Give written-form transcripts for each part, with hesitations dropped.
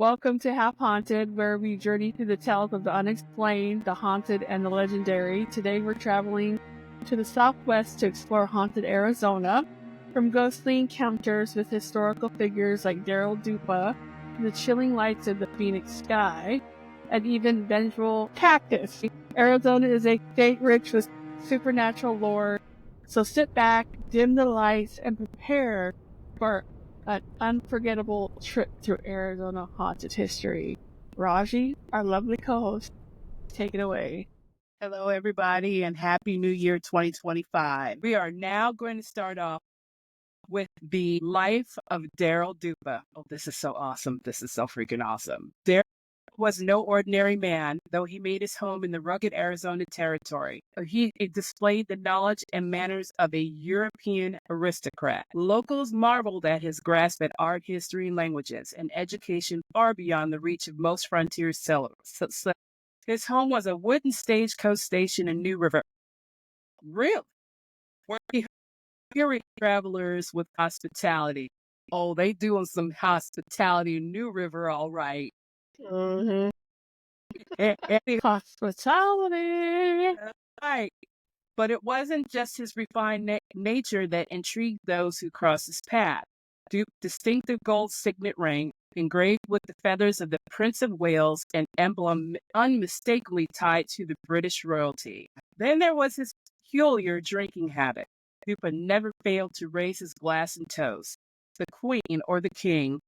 Welcome to Half Haunted, where we journey through the tales of the unexplained, the haunted, and the legendary. Today we're traveling to the Southwest to explore haunted Arizona. From ghostly encounters with historical figures like Darrel Duppa, to the chilling lights of the Phoenix sky, and even vengeful cactus. Arizona is a state rich with supernatural lore, so sit back, dim the lights, and prepare for an unforgettable trip through Arizona haunted history. Raji, our lovely co-host, take it away. Hello, everybody, and Happy New Year 2025. We are now going to start off with the life of Darrel Duppa. Oh, this is so awesome. This is so freaking awesome. Darrel was no ordinary man, though he made his home in the rugged Arizona territory. He displayed the knowledge and manners of a European aristocrat. Locals marveled at his grasp at art, history, and languages, and education far beyond the reach of most frontier settlers. His home was a wooden stagecoach station in New River. Really? Where he hearing travelers with hospitality. Oh, they doing some hospitality in New River, all right. Mm-hmm. Hospitality. Right. But it wasn't just his refined nature that intrigued those who crossed his path. Duke's distinctive gold signet ring, engraved with the feathers of the Prince of Wales, an emblem unmistakably tied to the British royalty. Then there was his peculiar drinking habit. Duppa never failed to raise his glass and toast. The Queen or the King.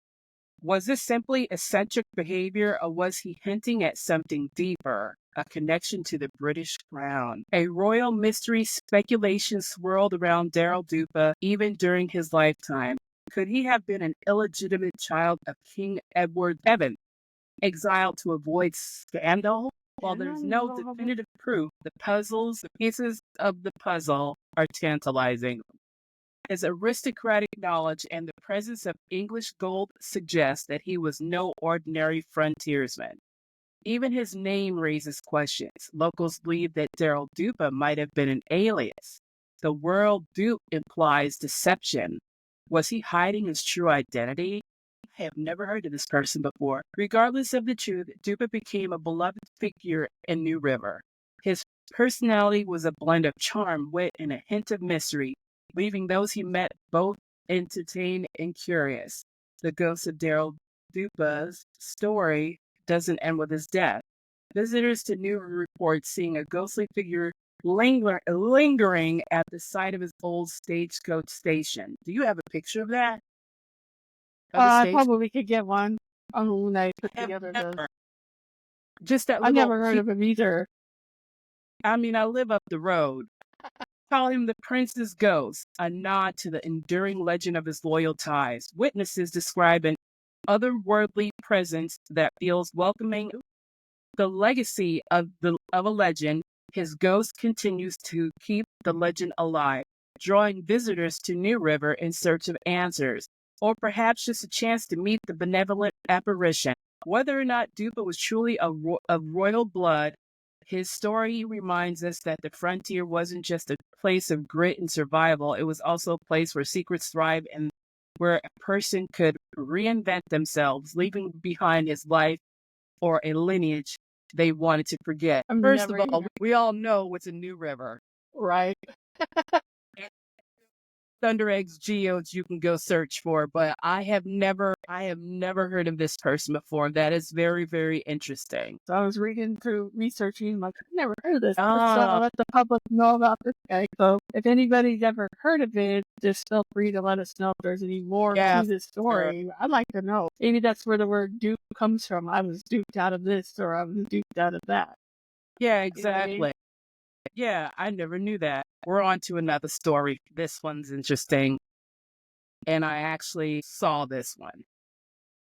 Was this simply eccentric behavior, or was he hinting at something deeper, a connection to the British crown? A royal mystery speculation swirled around Darrel Duppa even during his lifetime. Could he have been an illegitimate child of King Edward VII, exiled to avoid scandal? While there's no definitive proof, the pieces of the puzzle are tantalizing. His aristocratic knowledge and the presence of English gold suggest that he was no ordinary frontiersman. Even his name raises questions. Locals believe that Darrel Duppa might have been an alias. The word dupe implies deception. Was he hiding his true identity? I have never heard of this person before. Regardless of the truth, Duppa became a beloved figure in New River. His personality was a blend of charm, wit, and a hint of mystery, leaving those he met both entertained and curious. The ghost of Darrel Duppa's story doesn't end with his death. Visitors to New River report seeing a ghostly figure lingering at the site of his old stagecoach station. Do you have a picture of that? I probably could get one when I put together the... Just that I never heard of him either. I mean, I live up the road. Call him the Prince's Ghost, a nod to the enduring legend of his loyal ties. Witnesses describe an otherworldly presence that feels welcoming. The legacy of a legend, his ghost continues to keep the legend alive, drawing visitors to New River in search of answers, or perhaps just a chance to meet the benevolent apparition. Whether or not Duppa was truly of royal blood, his story reminds us that the frontier wasn't just a place of grit and survival. It was also a place where secrets thrive and where a person could reinvent themselves, leaving behind his life or a lineage they wanted to forget. First of all, we all know what's in New River. Right. Thunder Eggs geodes you can go search for, but I have never heard of this person before. That is very, very interesting. So I was researching, like, I've never heard of this. So I'll let the public know about this guy. So if anybody's ever heard of it, just feel free to let us know if there's any more to this story. I'd like to know. Maybe that's where the word dupe comes from. I was duped out of this, or I was duped out of that. Yeah, exactly. You know what I mean? Yeah, I never knew that. We're on to another story. This one's interesting. And I actually saw this one.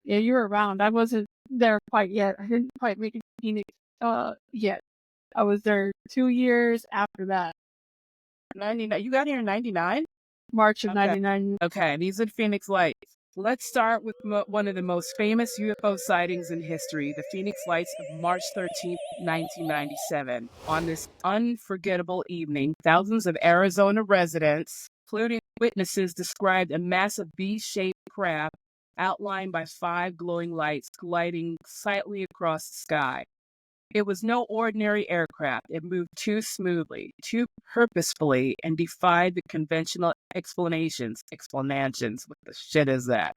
Yeah, you were around. I wasn't there quite yet. I didn't quite make it to Phoenix yet. I was there 2 years after that. 99. You got here in 99? March of 99. Okay, these are Phoenix Lights. Let's start with one of the most famous UFO sightings in history, the Phoenix Lights of March 13, 1997. On this unforgettable evening, thousands of Arizona residents, including witnesses, described a massive V-shaped craft outlined by 5 glowing lights gliding silently across the sky. It was no ordinary aircraft. It moved too smoothly, too purposefully, and defied the conventional explanations. Explanations? What the shit is that?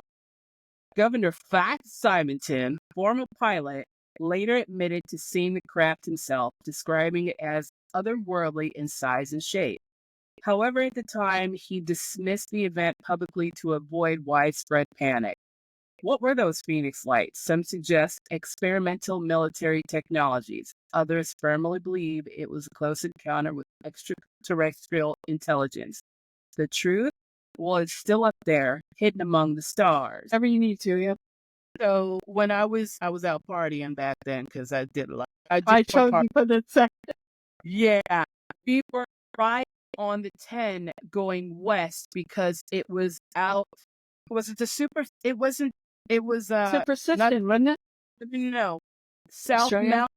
Governor Fox Simonton, former pilot, later admitted to seeing the craft himself, describing it as otherworldly in size and shape. However, at the time, he dismissed the event publicly to avoid widespread panic. What were those Phoenix lights? Some suggest experimental military technologies. Others firmly believe it was a close encounter with extraterrestrial intelligence. The truth? Well, it's still up there, hidden among the stars. Whatever you need to, yeah. So when I was out partying back then, because I did a lot. I chose you for the second. Yeah, we were right on the 10 going west because it was out. Was it the super? It wasn't. It was Super System, wasn't it? no, South Australia? Mount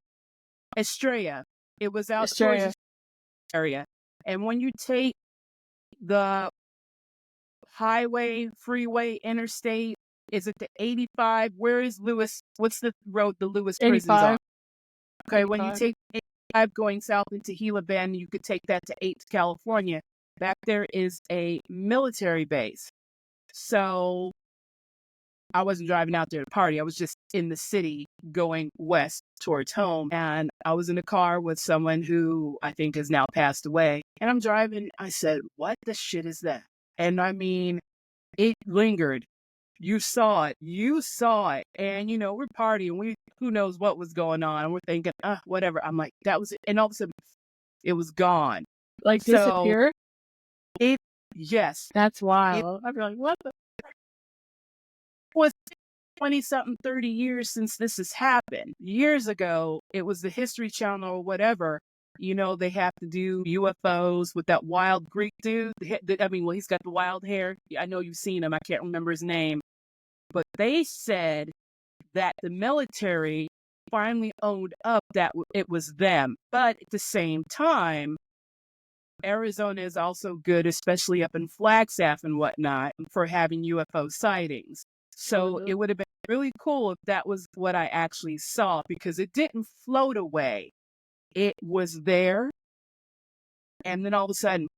Estrella. It was out Australia. towards the area. And when you take the highway, freeway, interstate, is it the 85? Where is Lewis? What's the road the Lewis prison's 85. on? Okay, when you 85. take 85 going south into Gila Bend, you could take that to 8 California. Back there is a military base. So I wasn't driving out there to party. I was just in the city going west towards home. And I was in a car with someone who I think has now passed away. And I'm driving. I said, what the shit is that? And I mean, it lingered. You saw it. You saw it. And, you know, we're partying. Who knows what was going on. And we're thinking, whatever. I'm like, that was it. And all of a sudden, it was gone. Like So, disappear? Yes. That's wild. I'd be like, what the? Was 20-something, 30 years since this has happened. Years ago, it was the History Channel or whatever. You know, they have to do UFOs with that wild Greek dude. I mean, well, he's got the wild hair. I know you've seen him. I can't remember his name. But they said that the military finally owned up that it was them. But at the same time, Arizona is also good, especially up in Flagstaff and whatnot, for having UFO sightings. So it would have been really cool if that was what I actually saw, because it didn't float away. It was there, and then all of a sudden,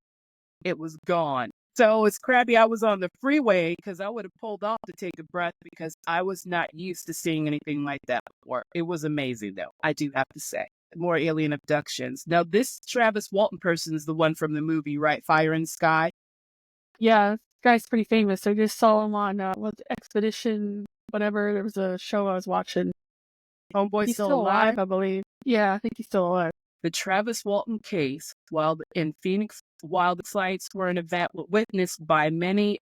it was gone. So it's crappy I was on the freeway, because I would have pulled off to take a breath, because I was not used to seeing anything like that before. It was amazing, though, I do have to say. More alien abductions. Now, this Travis Walton person is the one from the movie, right? Fire in the Sky? Yeah, this guy's pretty famous. I just saw him on Expedition, whatever. There was a show I was watching. Homeboy's He's still alive, I believe. Yeah, I think he's still alive. The Travis Walton case, while in Phoenix, while the sites were an event witnessed by many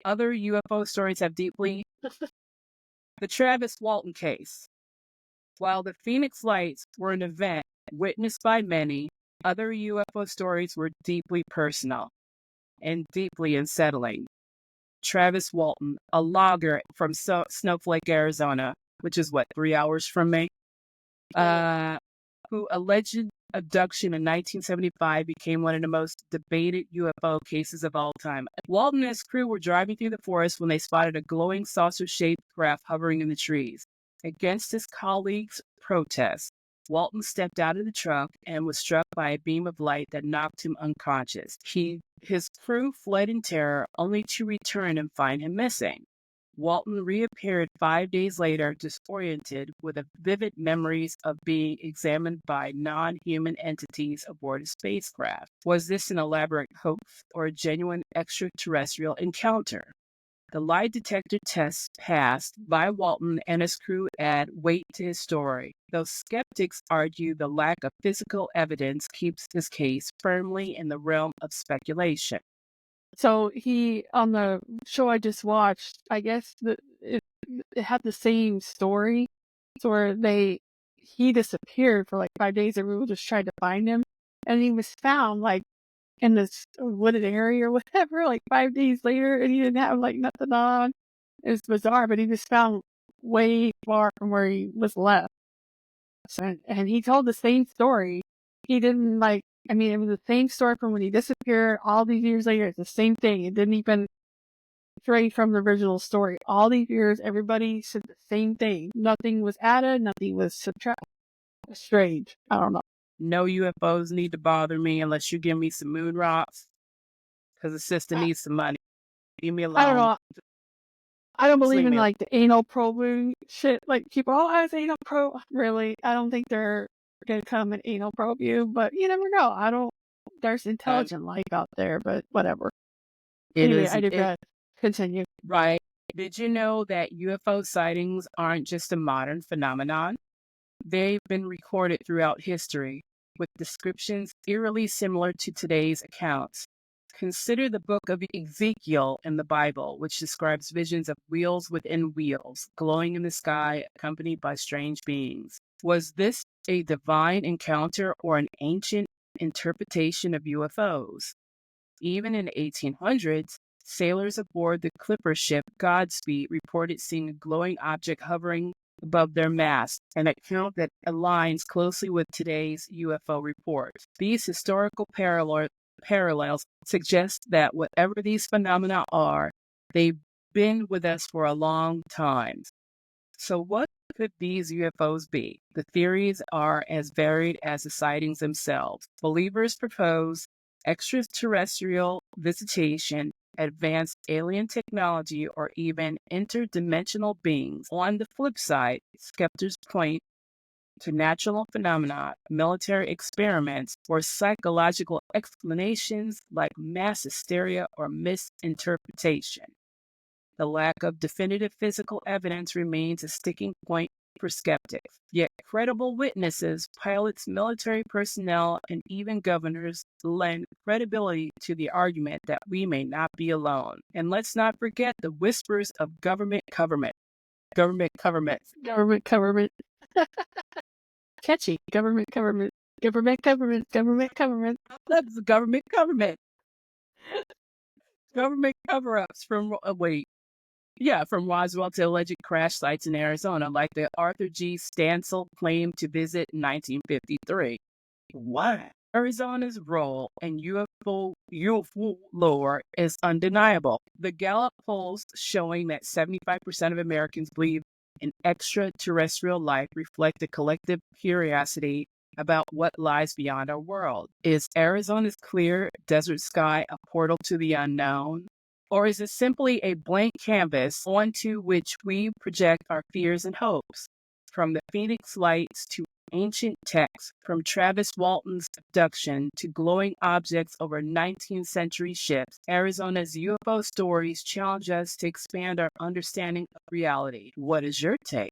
other UFO stories have deeply... The Travis Walton case. While the Phoenix Lights were an event witnessed by many, other UFO stories were deeply personal and deeply unsettling. Travis Walton, a logger from Snowflake, Arizona, which is 3 hours from me, who alleged abduction in 1975 became one of the most debated UFO cases of all time. Walton and his crew were driving through the forest when they spotted a glowing saucer-shaped craft hovering in the trees. Against his colleagues' protest, Walton stepped out of the truck and was struck by a beam of light that knocked him unconscious. His crew fled in terror, only to return and find him missing. Walton reappeared 5 days later, disoriented, with vivid memories of being examined by non-human entities aboard a spacecraft. Was this an elaborate hoax or a genuine extraterrestrial encounter? The lie detector tests passed by Walton and his crew add weight to his story, though skeptics argue the lack of physical evidence keeps his case firmly in the realm of speculation. So on the show I just watched, I guess it had the same story, so where he disappeared for 5 days and we were just trying to find him, and he was found in this wooded area or whatever, 5 days later, and he didn't have nothing on. It was bizarre, but he was found way far from where he was left. And he told the same story. He didn't it was the same story from when he disappeared all these years later. It's the same thing. It didn't even straight from the original story. All these years, everybody said the same thing. Nothing was added, nothing was subtracted. Strange. I don't know. No UFOs need to bother me unless you give me some moon rocks, because the sister needs some money. Leave me I don't alone. know. I don't Just believe leave in me alone. like the anal probing shit. Like people, oh, I was anal probe. Really, I don't think they're gonna come and anal probe you. But you never know. I don't. There's intelligent life out there, but whatever. It Anyway, is I digress. Continue. right. Did you know that UFO sightings aren't just a modern phenomenon? They've been recorded throughout history, with descriptions eerily similar to today's accounts. Consider the book of Ezekiel in the Bible, which describes visions of wheels within wheels, glowing in the sky, accompanied by strange beings. Was this a divine encounter or an ancient interpretation of UFOs? Even in the 1800s, sailors aboard the clipper ship Godspeed reported seeing a glowing object hovering above their mast, an account that aligns closely with today's UFO reports. These historical parallels suggest that whatever these phenomena are, they've been with us for a long time. So what could these UFOs be? The theories are as varied as the sightings themselves. Believers propose extraterrestrial visitation, advanced alien technology, or even interdimensional beings. On the flip side, skeptics point to natural phenomena, military experiments, or psychological explanations like mass hysteria or misinterpretation. The lack of definitive physical evidence remains a sticking point for skeptics. Yet credible witnesses, pilots, military personnel, and even governors lend credibility to the argument that we may not be alone. And let's not forget the whispers of government. Government. Catchy. Government. That's the government. Government cover-ups from, from Roswell to alleged crash sites in Arizona, like the Arthur G. Stansel claimed to visit in 1953. What? Arizona's role in UFO lore is undeniable. The Gallup polls showing that 75% of Americans believe in extraterrestrial life reflect a collective curiosity about what lies beyond our world. Is Arizona's clear desert sky a portal to the unknown? Or is it simply a blank canvas onto which we project our fears and hopes? From the Phoenix Lights to ancient texts, from Travis Walton's abduction to glowing objects over 19th century ships, Arizona's UFO stories challenge us to expand our understanding of reality. What is your take?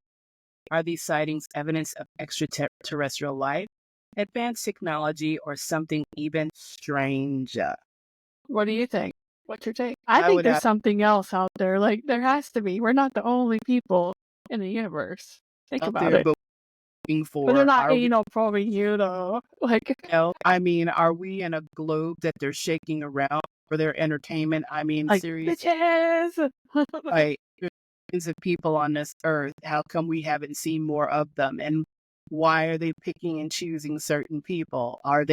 Are these sightings evidence of extraterrestrial life, advanced technology, or something even stranger? What do you think? What's your take? I think there's something else out there. Like, there has to be. We're not the only people in the universe. Think about it. But they're not anal probing you, though. Like, I mean, are we in a globe that they're shaking around for their entertainment? I mean, like seriously, bitches. like there's millions of people on this earth. How come we haven't seen more of them? And why are they picking and choosing certain people? Are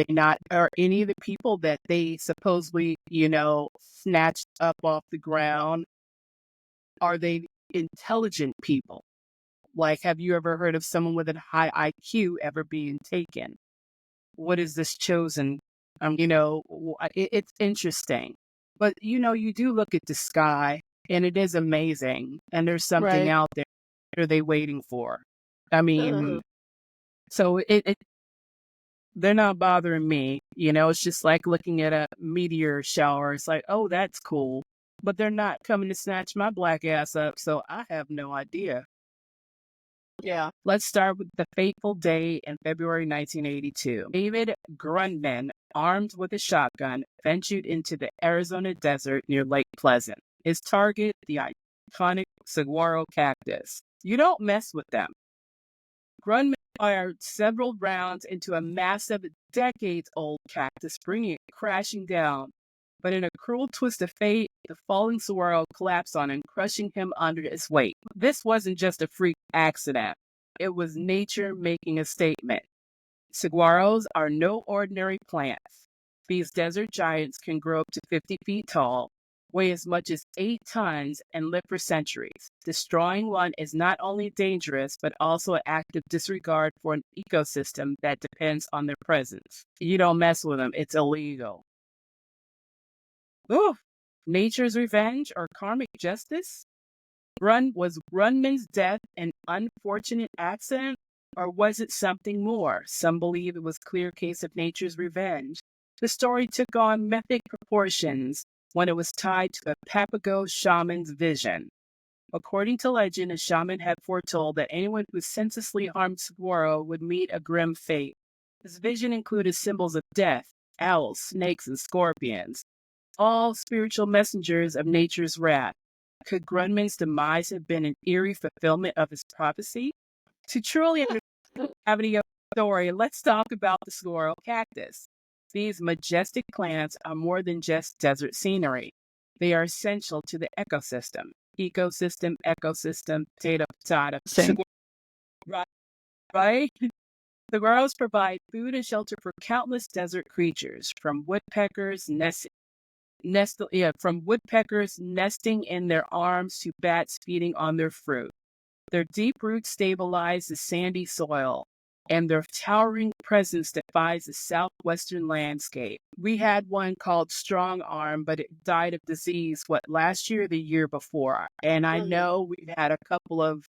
any of the people that they supposedly, snatched up off the ground, are they intelligent people? Like, have you ever heard of someone with a high IQ ever being taken? What is this chosen? It's interesting. But, you do look at the sky and it is amazing. And there's something out there. What are they waiting for? I mean, so they're not bothering me. It's just like looking at a meteor shower. It's like, oh, that's cool. But they're not coming to snatch my black ass up. So I have no idea. Yeah. Let's start with the fateful day in February 1982. David Grundman, armed with a shotgun, ventured into the Arizona desert near Lake Pleasant. His target, the iconic Saguaro cactus. You don't mess with them. Grundman fired several rounds into a massive, decades-old cactus, bringing it crashing down. But in a cruel twist of fate, the falling saguaro collapsed on him, crushing him under its weight. This wasn't just a freak accident. It was nature making a statement. Saguaros are no ordinary plants. These desert giants can grow up to 50 feet tall, weigh as much as 8 tons, and live for centuries. Destroying one is not only dangerous, but also an act of disregard for an ecosystem that depends on their presence. You don't mess with them, it's illegal. Ooh, nature's revenge or karmic justice? Was Grunman's death an unfortunate accident, or was it something more? Some believe it was a clear case of nature's revenge. The story took on mythic proportions when it was tied to a Papago shaman's vision. According to legend, a shaman had foretold that anyone who senselessly harmed Saguaro would meet a grim fate. His vision included symbols of death, owls, snakes, and scorpions, all spiritual messengers of nature's wrath. Could Grunman's demise have been an eerie fulfillment of his prophecy? To truly understand the gravity of the story, let's talk about the Saguaro cactus. These majestic plants are more than just desert scenery. They are essential to the ecosystem. Ecosystem, potato. Same. Right? Saguaros provide food and shelter for countless desert creatures, from woodpeckers nesting in their arms to bats feeding on their fruit. Their deep roots stabilize the sandy soil, and their towering presence defies the southwestern landscape. We had one called Strong Arm, but it died of disease, last year or the year before? And I know we've had a couple of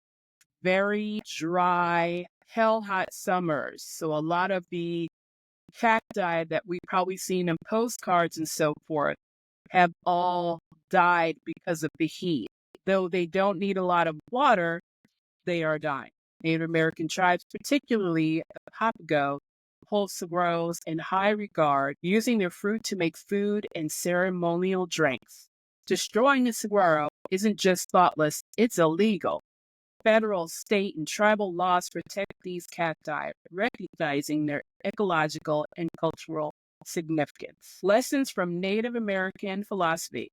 very dry, hell-hot summers, so a lot of the cacti that we've probably seen in postcards and so forth have all died because of the heat. Though they don't need a lot of water, they are dying. Native American tribes, particularly the Papago, hold saguaros in high regard, using their fruit to make food and ceremonial drinks. Destroying a saguaro isn't just thoughtless, it's illegal. Federal, state, and tribal laws protect these cacti, recognizing their ecological and cultural significance. Lessons from Native American philosophy.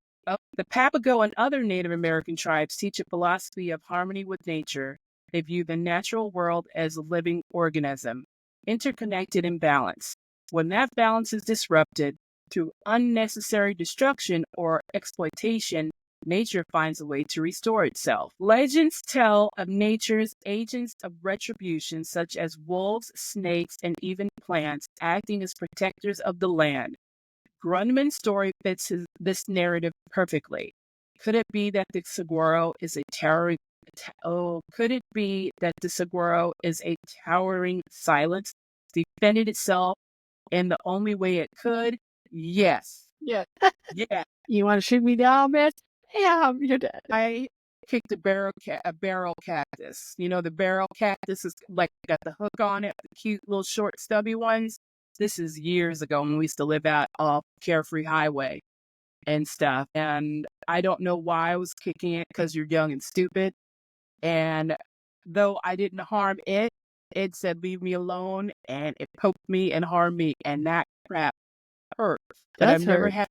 The Papago and other Native American tribes teach a philosophy of harmony with nature. They view the natural world as a living organism, interconnected and balanced. When that balance is disrupted through unnecessary destruction or exploitation, nature finds a way to restore itself. Legends tell of nature's agents of retribution, such as wolves, snakes, and even plants, acting as protectors of the land. Grunman's story fits this narrative perfectly. Could it be that the saguaro is a towering silence, defended itself in the only way it could? Yes. Yeah. Yeah. You want to shoot me down, bitch? Yeah, you're dead. I kicked a barrel cactus. You know, the barrel cactus is like got the hook on it, the cute little short stubby ones. This is years ago when we used to live out off Carefree Highway and stuff. And I don't know why I was kicking it, because you're young and stupid. And though I didn't harm it, it said, leave me alone. And it poked me and harmed me. And that crap hurt. But I've never had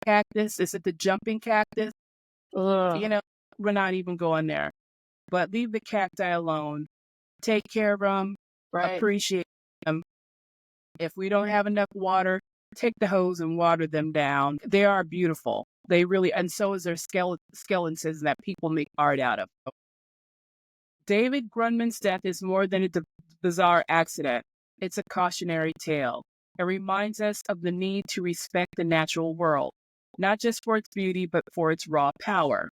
cactus. Is it the jumping cactus? Ugh. You know, we're not even going there. But leave the cacti alone. Take care of them. Right. Appreciate them. If we don't have enough water, take the hose and water them down. They are beautiful. They really, and so is their skeletons that people make art out of. David Grunman's death is more than a bizarre accident. It's a cautionary tale. It reminds us of the need to respect the natural world, not just for its beauty, but for its raw power.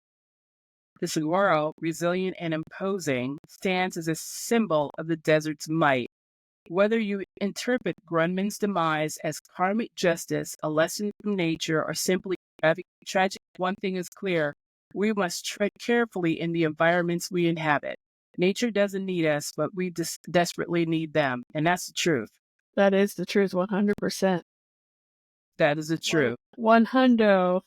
The saguaro, resilient and imposing, stands as a symbol of the desert's might. Whether you interpret Grunman's demise as karmic justice, a lesson from nature, or simply tragic, one thing is clear: we must tread carefully in the environments we inhabit. Nature doesn't need us, but we desperately need them, and that's the truth. That is the truth, 100%. That is the truth. 100.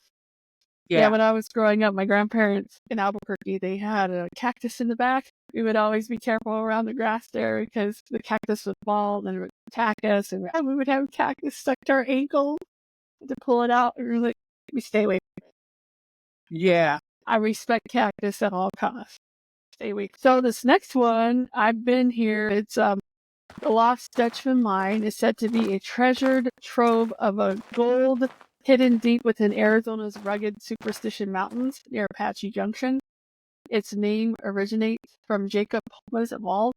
Yeah, when I was growing up, my grandparents in Albuquerque, they had a cactus in the back. We would always be careful around the grass there because the cactus would fall and it would attack us, and we would have a cactus stuck to our ankle to pull it out, and we were like, we stay away from it. Yeah. I respect cactus at all costs. Stay away. So this next one, I've been here. It's the Lost Dutchman Mine is said to be a treasured trove of a gold Hidden deep within Arizona's rugged Superstition Mountains near Apache Junction, its name originates from Jacob, Wald?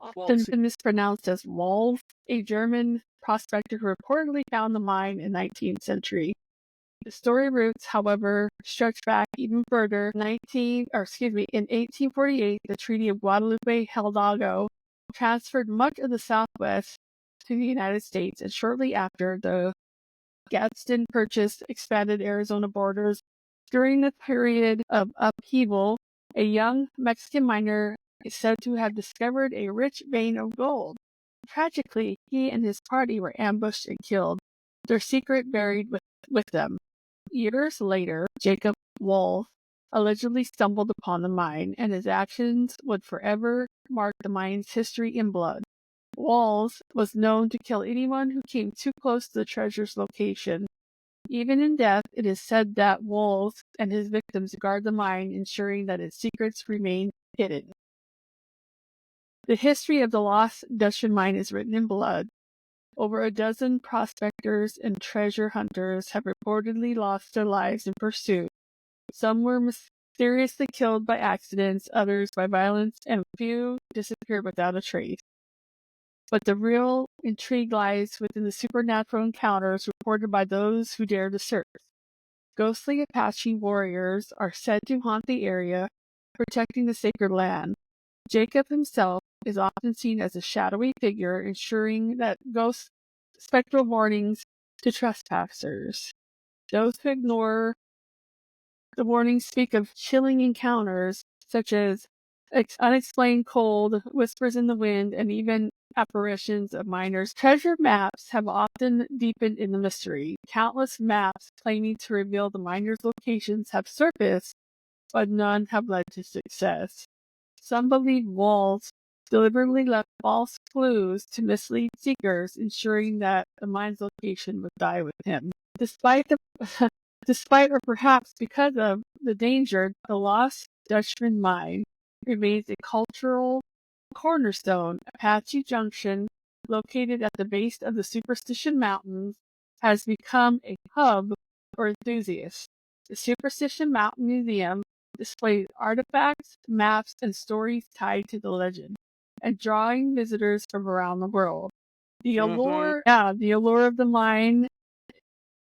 Often mispronounced as Walls, a German prospector who reportedly found the mine in the 19th century. The story roots, however, stretch back even further. In 1848, the Treaty of Guadalupe Hidalgo transferred much of the Southwest to the United States, and shortly after, the Gadsden Purchase expanded Arizona borders. During the period of upheaval, a young Mexican miner is said to have discovered a rich vein of gold. Tragically, he and his party were ambushed and killed, their secret buried with them. Years later, Jacob Wolf allegedly stumbled upon the mine, and his actions would forever mark the mine's history in blood. Walls was known to kill anyone who came too close to the treasure's location. Even in death, it is said that Walls and his victims guard the mine, ensuring that its secrets remain hidden. The history of the Lost Dutchman Mine is written in blood. Over a dozen prospectors and treasure hunters have reportedly lost their lives in pursuit. Some were mysteriously killed by accidents, others by violence, and a few disappeared without a trace. But the real intrigue lies within the supernatural encounters reported by those who dare to search. Ghostly Apache warriors are said to haunt the area, protecting the sacred land. Jacob himself is often seen as a shadowy figure, ensuring that ghost spectral warnings to trespassers. Those who ignore the warnings speak of chilling encounters, such as unexplained cold, whispers in the wind, and even apparitions of miners. Treasure maps have often deepened in the mystery. Countless maps claiming to reveal the miners' locations have surfaced, but none have led to success. Some believe Walls deliberately left false clues to mislead seekers, ensuring that the mine's location would die with him. Despite or perhaps because of the danger, the Lost Dutchman Mine remains a cultural cornerstone. Apache Junction, located at the base of the Superstition Mountains, has become a hub for enthusiasts. The Superstition Mountain Museum displays artifacts, maps, and stories tied to the legend, and drawing visitors from around the world. The allure of the mine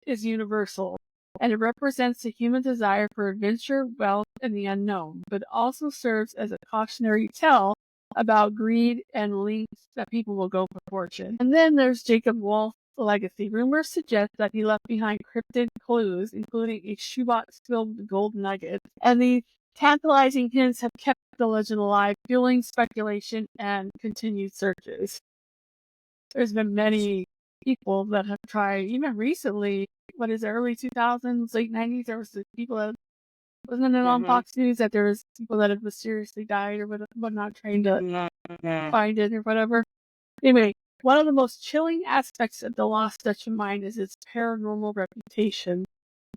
is universal, and it represents the human desire for adventure, wealth, and the unknown, but it also serves as a cautionary tale about greed and lengths that people will go for fortune. And then there's Jacob Wolf's legacy. Rumors suggest that he left behind cryptid clues, including a shoebox filled with gold nuggets, and these tantalizing hints have kept the legend alive, fueling speculation and continued searches. There's been many people that have tried, even recently, early 2000s, late 90s, there was people that, wasn't it on Fox News that there was people that had mysteriously died or whatnot, trying to find it or whatever. Anyway, one of the most chilling aspects of the Lost Dutchman Mine is its paranormal reputation.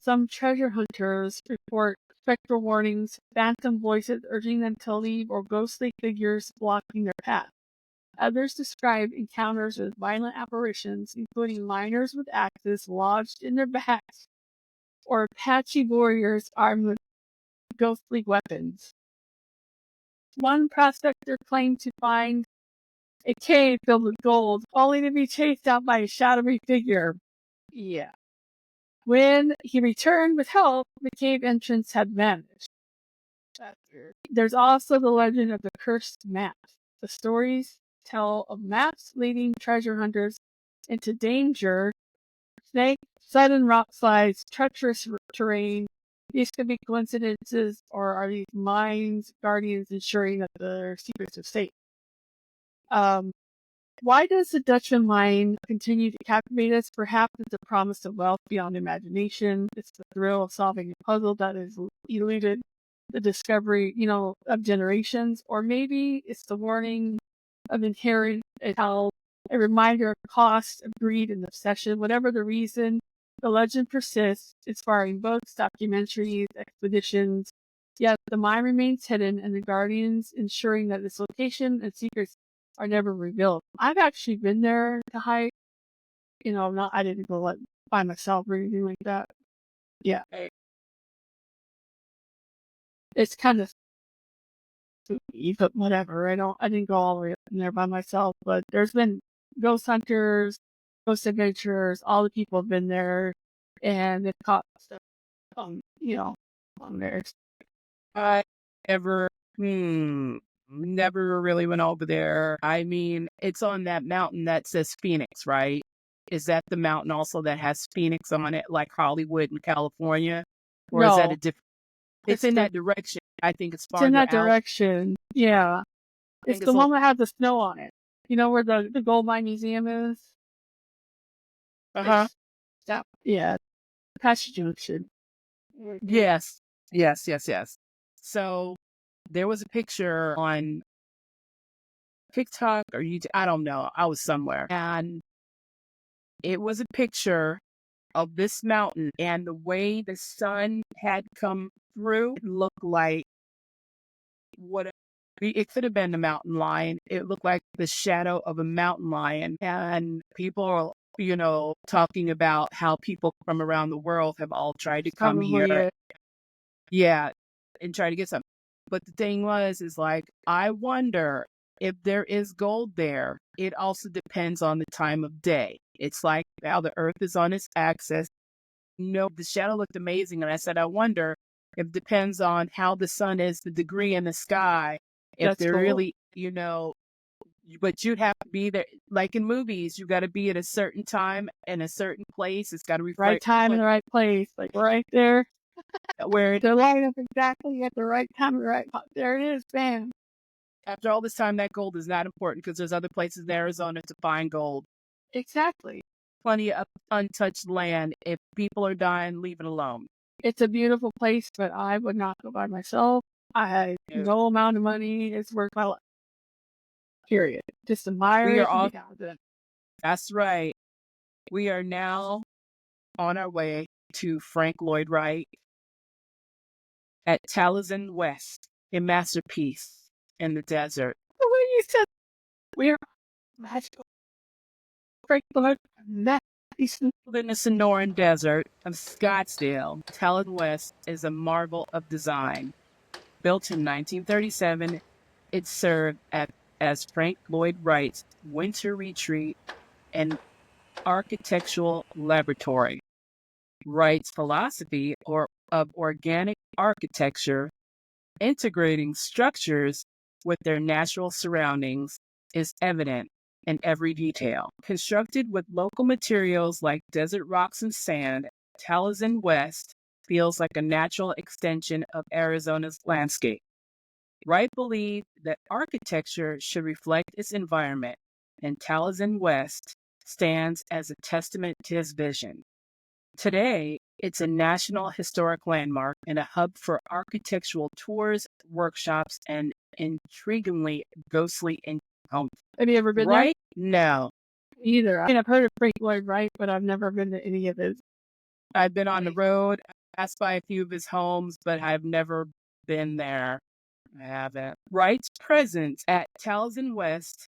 Some treasure hunters report spectral warnings, phantom voices urging them to leave, or ghostly figures blocking their path. Others describe encounters with violent apparitions, including miners with axes lodged in their backs, or Apache warriors armed with ghostly weapons. One prospector claimed to find a cave filled with gold, only to be chased out by a shadowy figure. Yeah. When he returned with help, the cave entrance had vanished. That's weird. There's also the legend of the cursed maps. The stories tell of maps leading treasure hunters into danger, snakes, sudden rock slides, treacherous terrain. These could be coincidences, or are these mines guardians ensuring that their secrets are safe? Why does the Dutchman Mine continue to captivate us? Perhaps it's a promise of wealth beyond imagination. It's the thrill of solving a puzzle that has eluded the discovery, of generations. Or maybe it's the warning of inherent hell, a reminder of cost, of greed, and obsession. Whatever the reason, the legend persists, inspiring books, documentaries, expeditions. Yet the mine remains hidden, and the guardians ensuring that its location and secrets are never revealed. I've actually been there to hike. I didn't go by myself or anything like that. Yeah. Hey. It's kind of spooky, but whatever. I didn't go all the way up in there by myself, but there's been ghost hunters, ghost adventurers, all the people have been there and they've caught stuff on there. I ever, never really went over there. I mean, it's on that mountain that says Phoenix, right? Is that the mountain also that has Phoenix on it, like Hollywood in California? Or is that No, a different? It's it's in that direction. I think it's in farther that out. direction. Yeah. I It's think it's the one that has the snow on it. You know where the gold mine museum is? uh-huh. Yeah. Past Junction. Yes. Yes. So there was a picture on TikTok or YouTube. I don't know. I was somewhere. And it was a picture of this mountain, and the way the sun had come through, it looked like what it could have been the mountain lion. It looked like the shadow of a mountain lion. And people are, talking about how people from around the world have all tried to come Probably here. it. Yeah, and try to get some. But the thing is like, I wonder if there is gold there. It also depends on the time of day. It's like how the earth is on its axis. No, the shadow looked amazing. And I said, I wonder if it depends on how the sun is, the degree in the sky, if That's they're cool. really, but you'd have to be there. Like in movies, you got to be at a certain time in a certain place. It's got to Right reflect time in the right place. Like right there. where They're lined up exactly at the right time, the right spot. There it is. Bam. after all this time, that gold is not important because there's other places in Arizona to find gold. Exactly. Plenty of untouched land. If people are dying, leave it alone. It's a beautiful place, but I would not go by myself. I had no amount of money. It's worth my life. Period. Just admire We it. are all, Yeah. that's right. We are now on our way to Frank Lloyd Wright at Taliesin West, a masterpiece in the desert. The way you said we're magical. Frank Lloyd, In the Sonoran Desert of Scottsdale, Taliesin West is a marvel of design. Built in 1937, it served as Frank Lloyd Wright's winter retreat and architectural laboratory. Wright's philosophy of organic architecture, integrating structures with their natural surroundings, is evident in every detail. Constructed with local materials like desert rocks and sand, Taliesin West feels like a natural extension of Arizona's landscape. Wright believed that architecture should reflect its environment, and Taliesin West stands as a testament to his vision. Today, it's a National Historic Landmark and a hub for architectural tours, workshops, and intriguingly ghostly encounters. Have you ever been Right? No. Either. I mean, I've heard of Frank Lloyd Wright, but I've never been to any of his. I've been on the road, passed by a few of his homes, but I've never been there. I haven't. Wright's presence at Taliesin West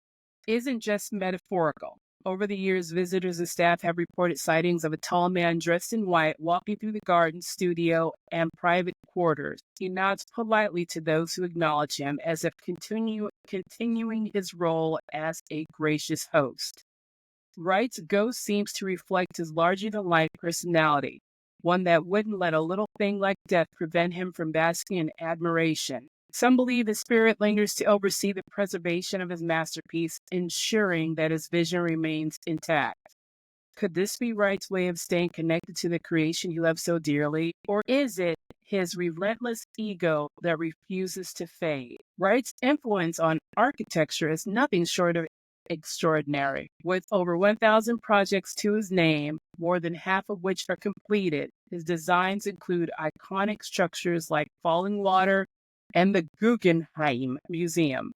isn't just metaphorical. Over the years, visitors and staff have reported sightings of a tall man dressed in white walking through the garden, studio, and private quarters. He nods politely to those who acknowledge him as if continuing his role as a gracious host. Wright's ghost seems to reflect his larger-than-life personality, one that wouldn't let a little thing like death prevent him from basking in admiration. Some believe his spirit lingers to oversee the preservation of his masterpiece, ensuring that his vision remains intact. Could this be Wright's way of staying connected to the creation he loves so dearly? Or is it his relentless ego that refuses to fade? Wright's influence on architecture is nothing short of extraordinary. With over 1,000 projects to his name, more than half of which are completed, his designs include iconic structures like Falling Water and the Guggenheim Museum.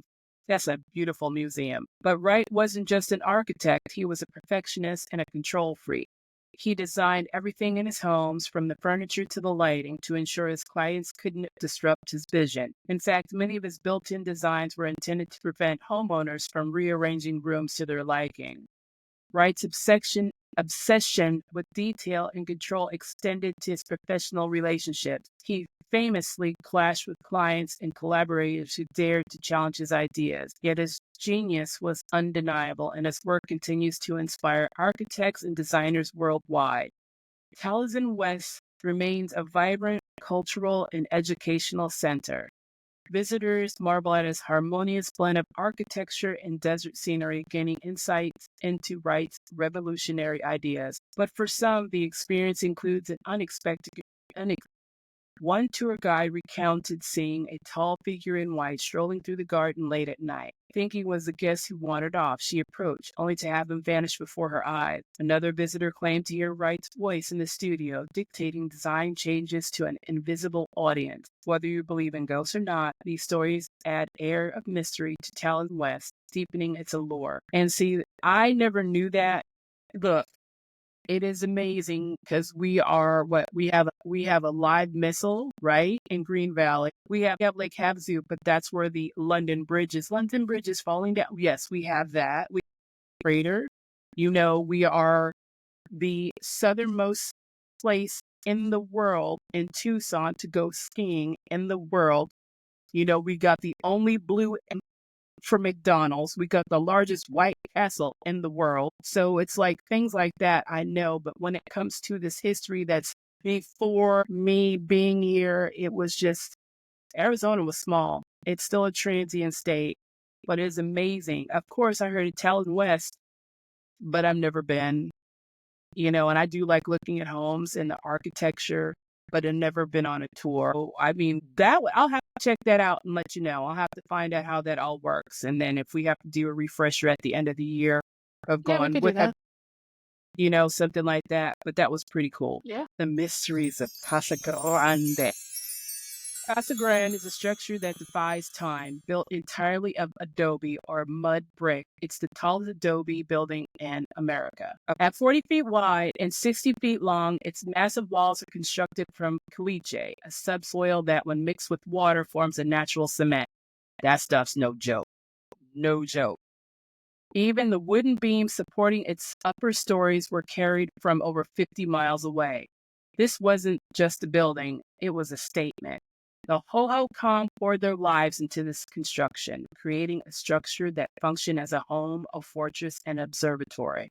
That's a beautiful museum. But Wright wasn't just an architect, he was a perfectionist and a control freak. He designed everything in his homes, from the furniture to the lighting, to ensure his clients couldn't disrupt his vision. In fact, many of his built-in designs were intended to prevent homeowners from rearranging rooms to their liking. Wright's obsession with detail and control extended to his professional relationships. He famously clashed with clients and collaborators who dared to challenge his ideas. Yet his genius was undeniable, and his work continues to inspire architects and designers worldwide. Taliesin West remains a vibrant cultural and educational center. Visitors marvel at his harmonious blend of architecture and desert scenery, gaining insights into Wright's revolutionary ideas. But for some, the experience includes an one tour guide recounted seeing a tall figure in white strolling through the garden late at night. Thinking it was a guest who wandered off, she approached, only to have him vanish before her eyes. Another visitor claimed to hear Wright's voice in the studio, dictating design changes to an invisible audience. Whether you believe in ghosts or not, these stories add air of mystery to Taliesin West, deepening its allure. And see, I never knew that. Look, it is amazing because we have a live missile, right, in Green Valley. We have Lake Havasu, but that's where the London Bridge is. London Bridge is falling down. Yes, we have that. We have crater. We are the southernmost place in the world in Tucson to go skiing in the world. We got the only blue for McDonald's. We got the largest White Castle in the world. So it's like things like that I know. But when it comes to this history that's before me being here, it was just Arizona was small. It's still a transient state, but it's amazing. Of course, I heard of Taliesin West, but I've never been, and I do like looking at homes and the architecture, but I've never been on a tour. So, I mean, I'll have to check that out and let you know. I'll have to find out how that all works. And then if we have to do a refresher at the end of the year of Yeah, we going could do with that. something like that. But that was pretty cool. Yeah. The mysteries of Casa Grande. Casa Grande is a structure that defies time, built entirely of adobe or mud brick. It's the tallest adobe building in America. At 40 feet wide and 60 feet long, its massive walls are constructed from caliche, a subsoil that, when mixed with water, forms a natural cement. That stuff's no joke. No joke. Even the wooden beams supporting its upper stories were carried from over 50 miles away. This wasn't just a building, it was a statement. The Hohokam poured their lives into this construction, creating a structure that functioned as a home, a fortress, and observatory.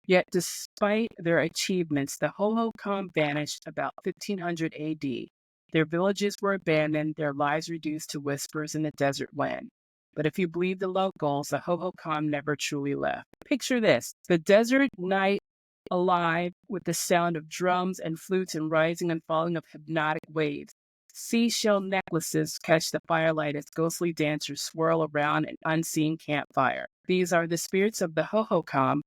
Yet, despite their achievements, the Hohokam vanished about 1500 AD. Their villages were abandoned, their lives reduced to whispers in the desert wind. But if you believe the locals, the Hohokam never truly left. Picture this: the desert night alive with the sound of drums and flutes and rising and falling of hypnotic waves. Seashell necklaces catch the firelight as ghostly dancers swirl around an unseen campfire. These are the spirits of the Hohokam,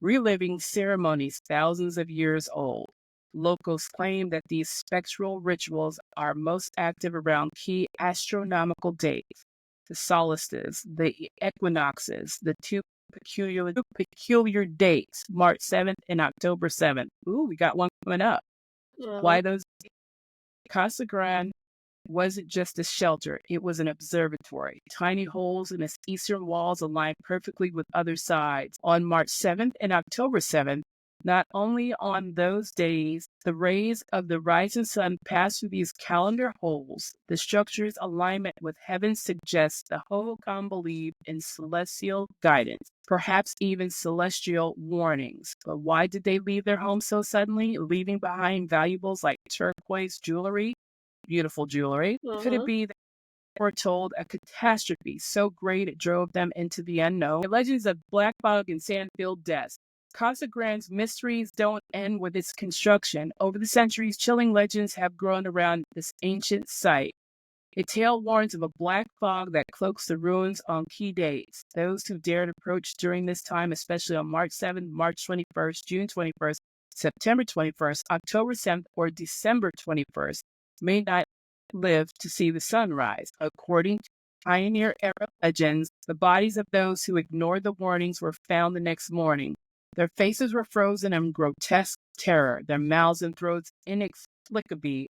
reliving ceremonies thousands of years old. Locals claim that these spectral rituals are most active around key astronomical dates: the solstices, the equinoxes, the two peculiar dates, March 7th and October 7th. Ooh, we got one coming up. Why those? Casa Grande wasn't just a shelter, it was an observatory. Tiny holes in its eastern walls aligned perfectly with other sides. On March 7th and October 7th, not only on those days, the rays of the rising sun pass through these calendar holes. The structure's alignment with heaven suggests the Hohokam believed in celestial guidance, perhaps even celestial warnings. But why did they leave their home so suddenly, leaving behind valuables like turquoise jewelry? Beautiful jewelry. Could it be that they were told a catastrophe so great it drove them into the unknown? The legends of black fog and sand-filled deaths. Casa Grande's mysteries don't end with its construction. Over the centuries, chilling legends have grown around this ancient site. A tale warns of a black fog that cloaks the ruins on key dates. Those who dared approach during this time, especially on March 7th, March 21st, June 21st, September 21st, October 7th, or December 21st, may not live to see the sunrise. According to pioneer era legends, the bodies of those who ignored the warnings were found the next morning. Their faces were frozen in grotesque terror, their mouths and throats inexplicably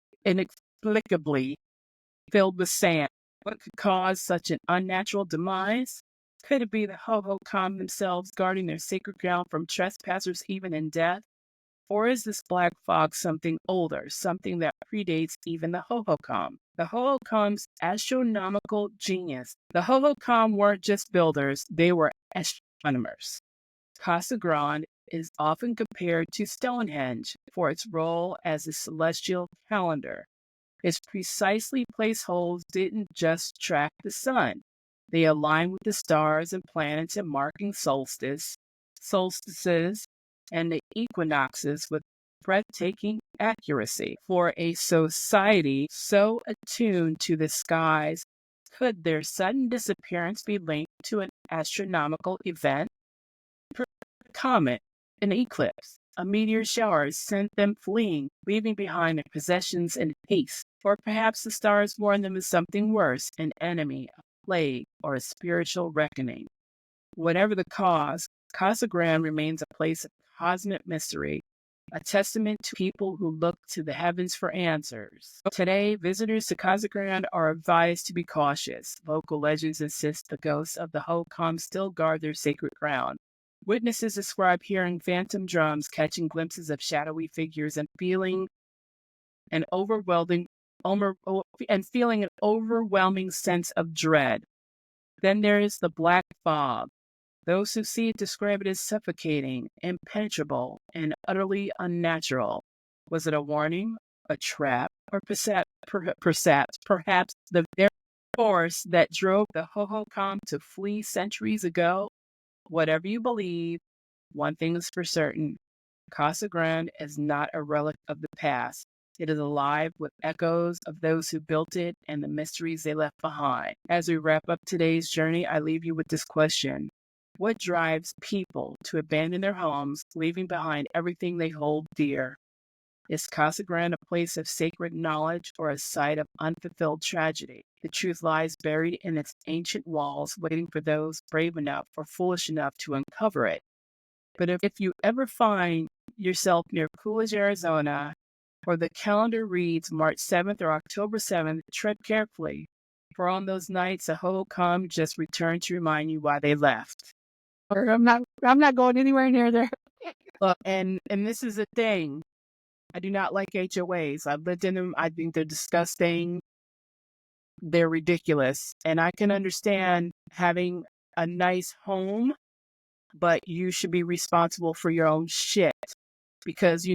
filled with sand. What could cause such an unnatural demise? Could it be the Hohokam themselves guarding their sacred ground from trespassers even in death? Or is this black fog something older, something that predates even the Hohokam? The Hohokam's astronomical genius. The Hohokam weren't just builders, they were astronomers. Casa Grande is often compared to Stonehenge for its role as a celestial calendar. Its precisely placed holes didn't just track the sun. They aligned with the stars and planets in marking solstices, and the equinoxes with breathtaking accuracy. For a society so attuned to the skies, could their sudden disappearance be linked to an astronomical event? A comet, an eclipse, a meteor shower sent them fleeing, leaving behind their possessions in haste. Or perhaps the stars warned them of something worse, an enemy, a plague, or a spiritual reckoning. Whatever the cause, Casa Grande remains a place of cosmic mystery, a testament to people who look to the heavens for answers. Today, visitors to Casa Grande are advised to be cautious. Local legends insist the ghosts of the Hohokam still guard their sacred ground. Witnesses describe hearing phantom drums, catching glimpses of shadowy figures, and feeling an overwhelming sense of dread. Then there is the black fog. Those who see it describe it as suffocating, impenetrable, and utterly unnatural. Was it a warning, a trap, or perhaps the very force that drove the Hohokam to flee centuries ago? Whatever you believe, one thing is for certain. Casa Grande is not a relic of the past. It is alive with echoes of those who built it and the mysteries they left behind. As we wrap up today's journey, I leave you with this question. What drives people to abandon their homes, leaving behind everything they hold dear? Is Casa Grande a place of sacred knowledge or a site of unfulfilled tragedy? The truth lies buried in its ancient walls, waiting for those brave enough or foolish enough to uncover it. But if you ever find yourself near Coolidge, Arizona, or the calendar reads March 7th or October 7th, tread carefully, for on those nights the Hohokam just returned to remind you why they left. I'm not going anywhere near there. And this is the thing. I do not like HOAs. I've lived in them. I think they're disgusting. They're ridiculous. And I can understand having a nice home, but you should be responsible for your own shit because,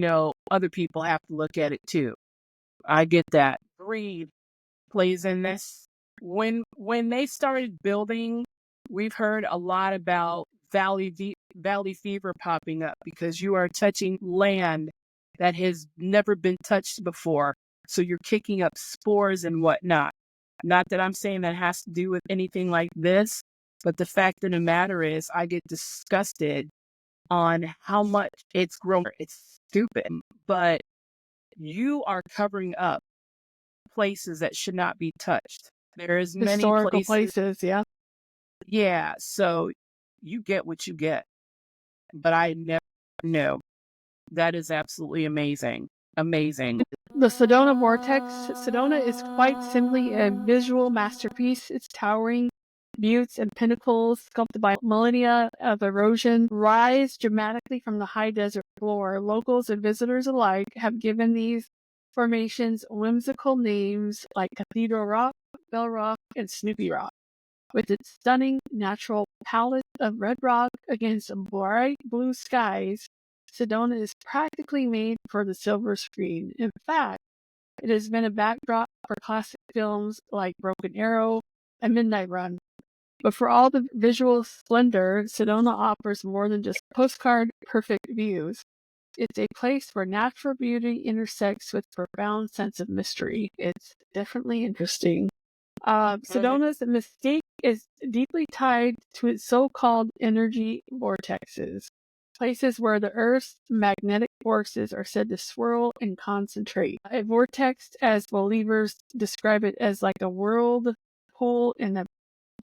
other people have to look at it too. I get that. Greed plays in this. When they started building, we've heard a lot about valley fever popping up because you are touching land that has never been touched before. So you're kicking up spores and whatnot. Not that I'm saying that has to do with anything like this, but the fact of the matter is I get disgusted on how much it's grown. It's stupid, but you are covering up places that should not be touched. There's many Historical places, yeah. Yeah, so you get what you get. But I never know. That is absolutely amazing. Amazing. The Sedona Vortex. Sedona is quite simply a visual masterpiece. Its towering buttes and pinnacles, sculpted by millennia of erosion, rise dramatically from the high desert floor. Locals and visitors alike have given these formations whimsical names like Cathedral Rock, Bell Rock, and Snoopy Rock. With its stunning natural palette of red rock against bright blue skies, Sedona is practically made for the silver screen. In fact, it has been a backdrop for classic films like Broken Arrow and Midnight Run. But for all the visual splendor, Sedona offers more than just postcard perfect views. It's a place where natural beauty intersects with profound sense of mystery. It's definitely interesting. Sedona's mystique is deeply tied to its so-called energy vortexes, places where the Earth's magnetic forces are said to swirl and concentrate. A vortex, as believers describe it, as like a whirlpool in the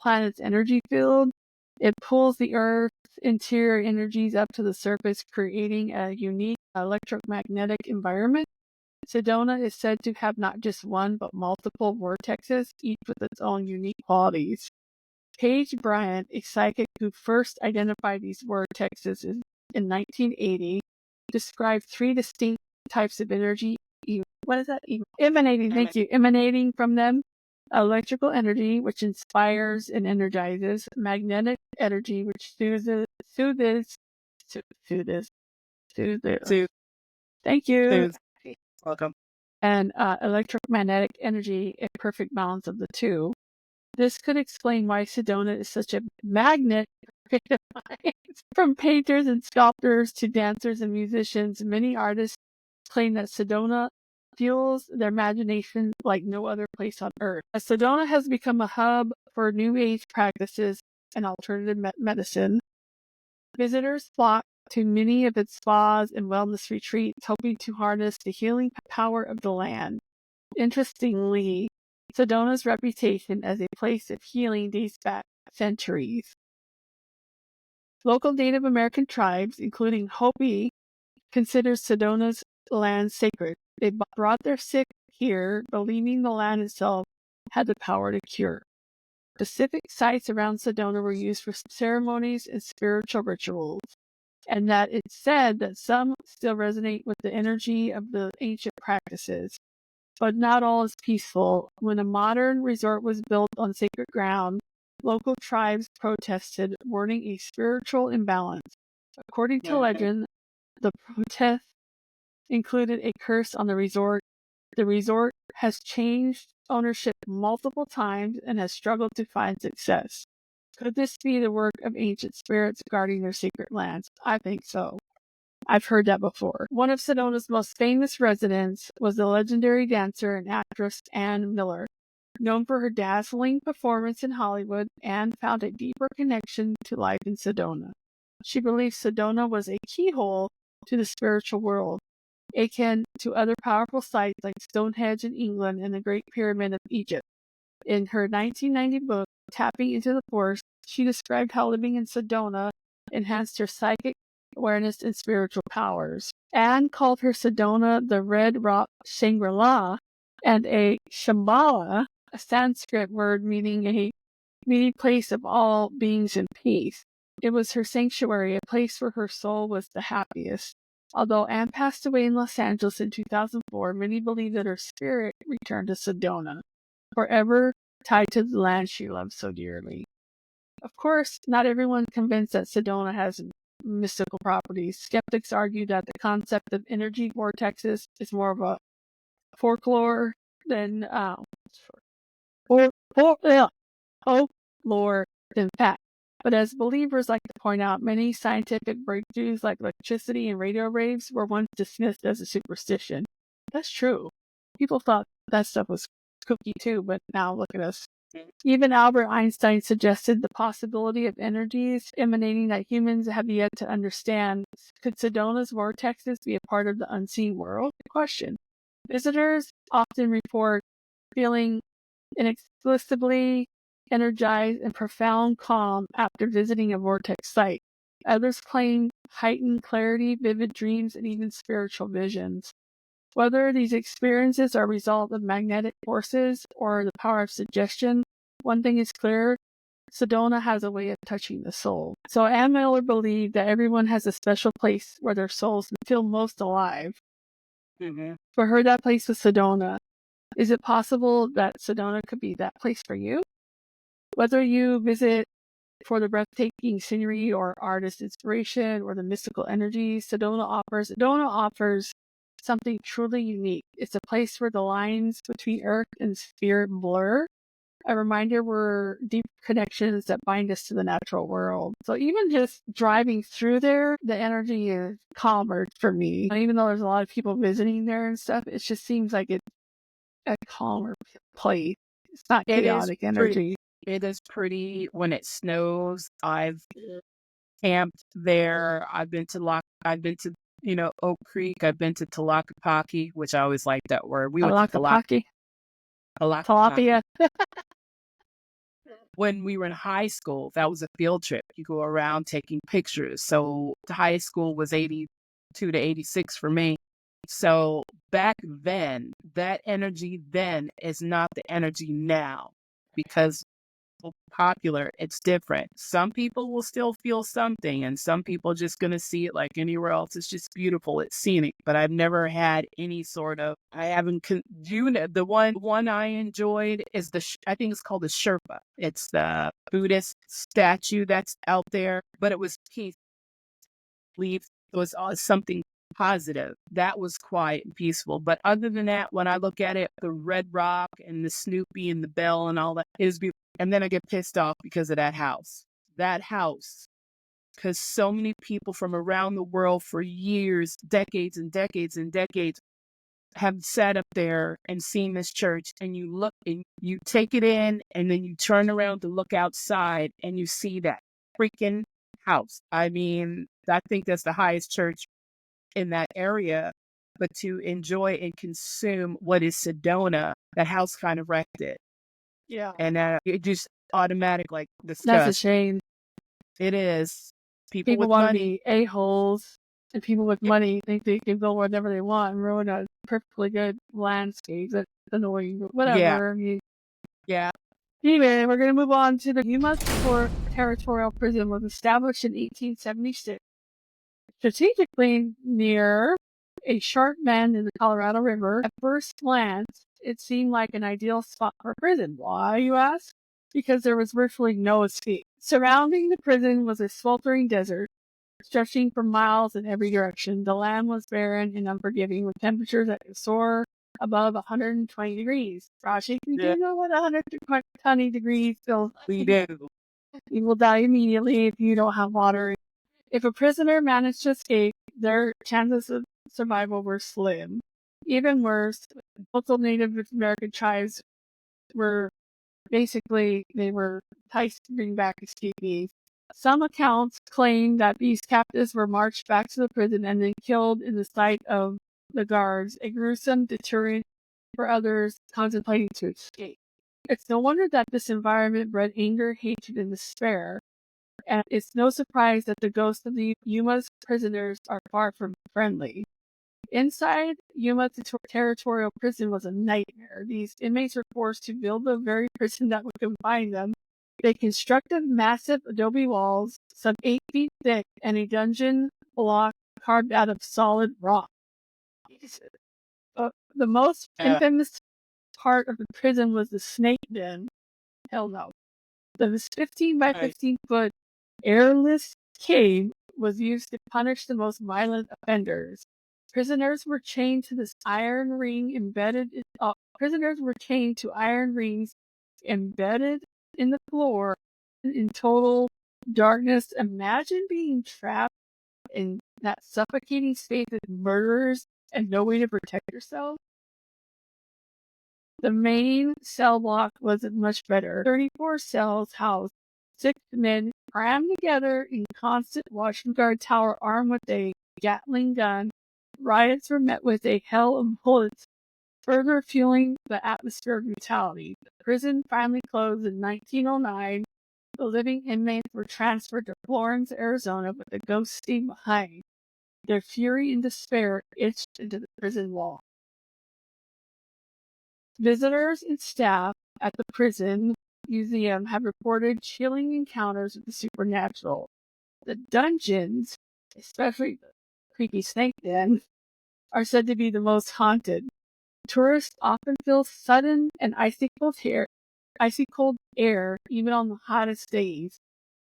planet's energy field. It pulls the Earth's interior energies up to the surface, creating a unique electromagnetic environment. Sedona is said to have not just one, but multiple vortexes, each with its own unique qualities. Paige Bryant, a psychic who first identified these vortexes in 1980, described 3 distinct types of energy. What is that? Emanating, thank you. Emanating from them. Electrical energy, which inspires and energizes. Magnetic energy, which soothes. Thank you. Welcome. And electromagnetic energy, a perfect balance of the two. This could explain why Sedona is such a magnet for creative minds. From painters and sculptors to dancers and musicians, many artists claim that Sedona fuels their imagination like no other place on earth. As Sedona has become a hub for New Age practices and alternative medicine, visitors flock to many of its spas and wellness retreats, hoping to harness the healing power of the land. Interestingly, Sedona's reputation as a place of healing dates back centuries. Local Native American tribes, including Hopi, consider Sedona's land sacred. They brought their sick here, believing the land itself had the power to cure. Specific sites around Sedona were used for ceremonies and spiritual rituals, and that it's said that some still resonate with the energy of the ancient practices. But not all is peaceful. When a modern resort was built on sacred ground, local tribes protested, warning a spiritual imbalance. According to legend, the protest included a curse on the resort. The resort has changed ownership multiple times and has struggled to find success. Could this be the work of ancient spirits guarding their sacred lands? I think so. I've heard that before. One of Sedona's most famous residents was the legendary dancer and actress Ann Miller. Known for her dazzling performance in Hollywood, Ann found a deeper connection to life in Sedona. She believed Sedona was a keyhole to the spiritual world, akin to other powerful sites like Stonehenge in England and the Great Pyramid of Egypt. In her 1990 book, Tapping into the Force, she described how living in Sedona enhanced her psychic awareness and spiritual powers. Anne called her Sedona the Red Rock Shangri-La and a Shambhala, a Sanskrit word meaning a meeting place of all beings in peace. It was her sanctuary, a place where her soul was the happiest. Although Anne passed away in Los Angeles in 2004, many believe that her spirit returned to Sedona, forever tied to the land she loved so dearly. Of course, not everyone is convinced that Sedona has mystical properties. Skeptics argue that the concept of energy vortexes is more of a folklore than folklore than fact. But as believers like to point out, many scientific breakthroughs like electricity and radio waves were once dismissed as a superstition. That's true. People thought that stuff was kooky too, but now look at us. Even Albert Einstein suggested the possibility of energies emanating that humans have yet to understand. Could Sedona's vortexes be a part of the unseen world? Question. Visitors often report feeling inexplicably energized and profound calm after visiting a vortex site. Others claim heightened clarity, vivid dreams, and even spiritual visions. Whether these experiences are a result of magnetic forces or the power of suggestion, one thing is clear, Sedona has a way of touching the soul. So Ann Miller believed that everyone has a special place where their souls feel most alive. Mm-hmm. For her, that place was Sedona. Is it possible that Sedona could be that place for you? Whether you visit for the breathtaking scenery or artist inspiration or the mystical energy Sedona offers something truly unique. It's a place where the lines between earth and spirit blur. A reminder we're deep connections that bind us to the natural world. So even just driving through there, the energy is calmer for me. And even though there's a lot of people visiting there and stuff, it just seems like it's a calmer place. It's not chaotic energy. It is pretty when it snows. I've camped there. I've been to Oak Creek. I've been to Talakapaki, which I always like that word. We went to Talakapaki? Tilapia. When we were in high school, that was a field trip. You go around taking pictures. So high school was 82 to 86 for me. So back then, that energy then is not the energy now, because popular. It's different. Some people will still feel something, and some people just going to see it like anywhere else. It's just beautiful. It's scenic. But I've never had any sort of. I haven't. The one I enjoyed is I think it's called the Sherpa. It's the Buddhist statue that's out there, but it was peaceful. It was something positive. That was quiet and peaceful. But other than that, when I look at it, the Red Rock and the Snoopy and the bell and all that is beautiful. And then I get pissed off because of that house. That house. Because so many people from around the world for years, decades and decades and decades have sat up there and seen this church, and you look and you take it in, and then you turn around to look outside and you see that freaking house. I mean, I think that's the highest church in that area, but to enjoy and consume what is Sedona, that house kind of wrecked it. Yeah. And it just automatic, like, disgust. That's a shame. It is. People with want money. to be a-holes, and people with money think they can go wherever they want and ruin a perfectly good landscape. That's annoying, but whatever. Yeah. Anyway, we're going to move on to the Yuma Territorial Prison. Was established in 1876. Strategically near a sharp bend in the Colorado River. At first glance, it seemed like an ideal spot for a prison. Why, you ask? Because there was virtually no escape. Surrounding the prison was a sweltering desert, stretching for miles in every direction. The land was barren and unforgiving, with temperatures that could soar above 120 degrees. Rashi, do you know what 120 degrees feels like? We do. You will die immediately if you don't have water. If a prisoner managed to escape, their chances of survival were slim. Even worse, local Native American tribes were basically, they were enticed to bring back escapees. Some accounts claim that these captives were marched back to the prison and then killed in the sight of the guards, a gruesome deterrent for others contemplating to escape. It's no wonder that this environment bred anger, hatred, and despair. And it's no surprise that the ghosts of the Yuma's prisoners are far from friendly. Inside Yuma Territorial Prison was a nightmare. These inmates were forced to build the very prison that would confine them. They constructed massive adobe walls, some 8 feet thick, and a dungeon block carved out of solid rock. The most infamous part of the prison was the snake den. Hell no. The 15 by 15 foot airless cave was used to punish the most violent offenders. Prisoners were chained to iron rings embedded in the floor in total darkness. Imagine being trapped in that suffocating space with murderers and no way to protect yourself. The main cell block wasn't much better. 34 cells housed 6 men crammed together in constant watch guard tower armed with a Gatling gun. Riots were met with a hail of bullets, further fueling the atmosphere of brutality. The prison finally closed in 1909. The living inmates were transferred to Florence, Arizona, with the ghost staying behind. Their fury and despair etched into the prison wall. Visitors and staff at the prison museum have reported chilling encounters with the supernatural. The dungeons, especially the creepy snake den, are said to be the most haunted. Tourists often feel sudden and icy cold air even on the hottest days.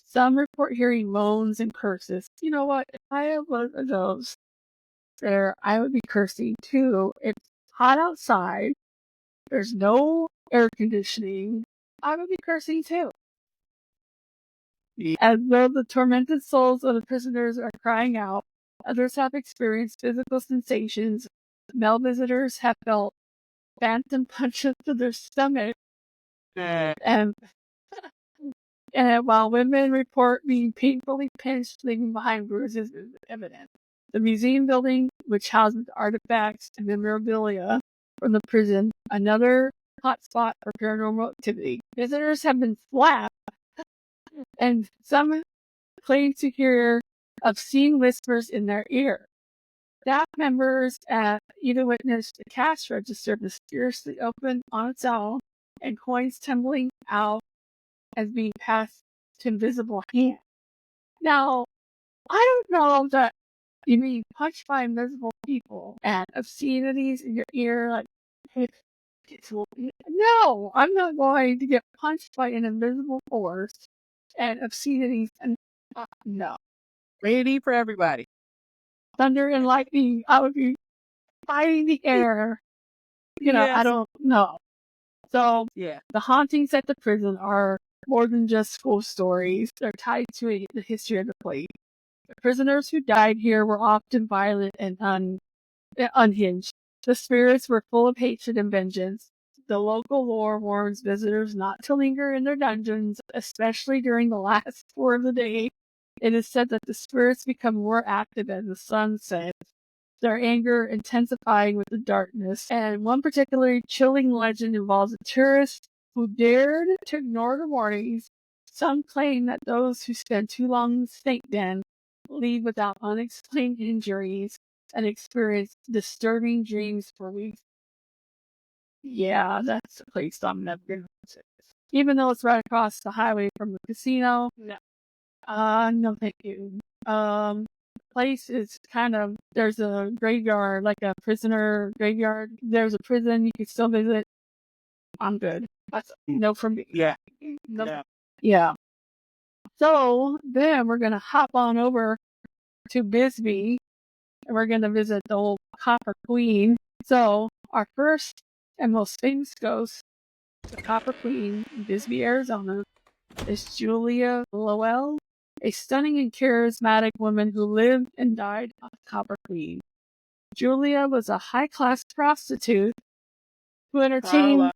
Some report hearing moans and curses. You know what? If I was a ghost there, I would be cursing too. It's hot outside. There's no air conditioning. I would be cursing too. As though the tormented souls of the prisoners are crying out, others have experienced physical sensations. Male visitors have felt phantom punches to their stomach. And while women report being painfully pinched, leaving behind bruises, is evident. The museum building, which houses artifacts and memorabilia from the prison, another hotspot for paranormal activity. Visitors have been slapped, and some claim to hear obscene whispers in their ear. Staff members even witnessed a cash register mysteriously open on its own and coins tumbling out as being passed to invisible hands. Now, I don't know that you mean punched by invisible people and obscenities in your ear, like, hey, no, I'm not going to get punched by an invisible force and obscenities and no. Ready for everybody. Thunder and lightning, I would be fighting the air. I don't know. So, yeah, the hauntings at the prison are more than just ghost stories. They're tied to the history of the place. The prisoners who died here were often violent and unhinged. The spirits were full of hatred and vengeance. The local lore warns visitors not to linger in their dungeons, especially during the last hour of the day. It is said that the spirits become more active as the sun sets, their anger intensifying with the darkness. And one particularly chilling legend involves a tourist who dared to ignore the warnings. Some claim that those who spend too long in the snake den leave without unexplained injuries and experience disturbing dreams for weeks. Yeah, that's a place I'm never going to visit. Even though it's right across the highway from the casino, no. No thank you. Place is there's a graveyard, like a prisoner graveyard. There's a prison you can still visit. I'm good. That's no from me. Yeah. No. Yeah. Yeah. So then we're gonna hop on over to Bisbee and we're gonna visit the old Copper Queen. So our first and most famous ghost, the Copper Queen in Bisbee, Arizona, is Julia Lowell, a stunning and charismatic woman who lived and died on Copper Queen. Julia was a high-class prostitute who entertained